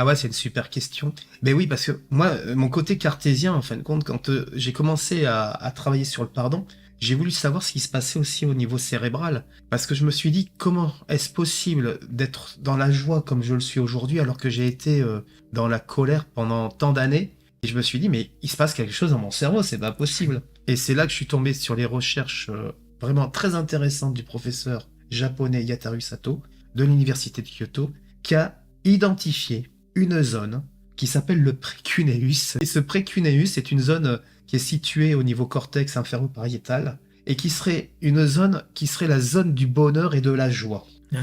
Ah ouais, c'est une super question. Mais oui, parce que moi, mon côté cartésien, en fin de compte, quand j'ai commencé à travailler sur le pardon, j'ai voulu savoir ce qui se passait aussi au niveau cérébral. Parce que je me suis dit, comment est-ce possible d'être dans la joie comme je le suis aujourd'hui, alors que j'ai été dans la colère pendant tant d'années? Et je me suis dit, mais il se passe quelque chose dans mon cerveau, c'est pas possible. Et c'est là que je suis tombé sur les recherches vraiment très intéressantes du professeur japonais Yataru Sato de l'université de Kyoto, qui a identifié une zone qui s'appelle le précuneus. Et ce précuneus est une zone qui est située au niveau cortex inféro-pariétal et qui serait une zone qui serait la zone du bonheur et de la joie. Ouais.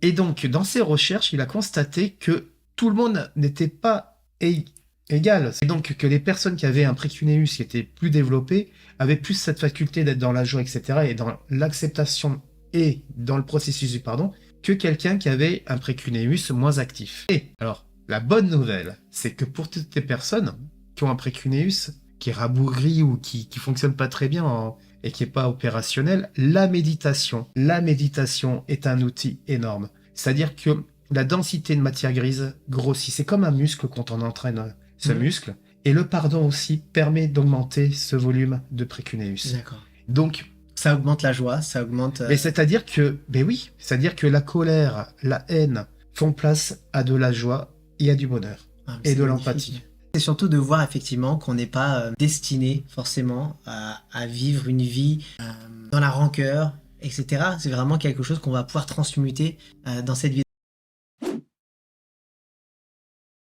Et donc, dans ses recherches, il a constaté que tout le monde n'était pas égal. Et donc, que les personnes qui avaient un précuneus qui était plus développé avaient plus cette faculté d'être dans la joie, etc., et dans l'acceptation et dans le processus du pardon, que quelqu'un qui avait un précuneus moins actif. Et alors, la bonne nouvelle, c'est que pour toutes les personnes qui ont un précuneus qui est rabougri ou qui fonctionne pas très bien et qui est pas opérationnel, la méditation est un outil énorme. C'est-à-dire que la densité de matière grise grossit. C'est comme un muscle quand on entraîne ce muscle. Et le pardon aussi permet d'augmenter ce volume de précuneus. D'accord. Donc, Ça augmente la joie, ça augmente... mais c'est-à-dire que, ben oui, c'est-à-dire que la colère, la haine font place à de la joie et à du bonheur Ah, mais et c'est de magnifique. l'empathie. C'est surtout de voir effectivement qu'on n'est pas destiné forcément à vivre une vie dans la rancœur, etc. C'est vraiment quelque chose qu'on va pouvoir transmuter dans cette vie.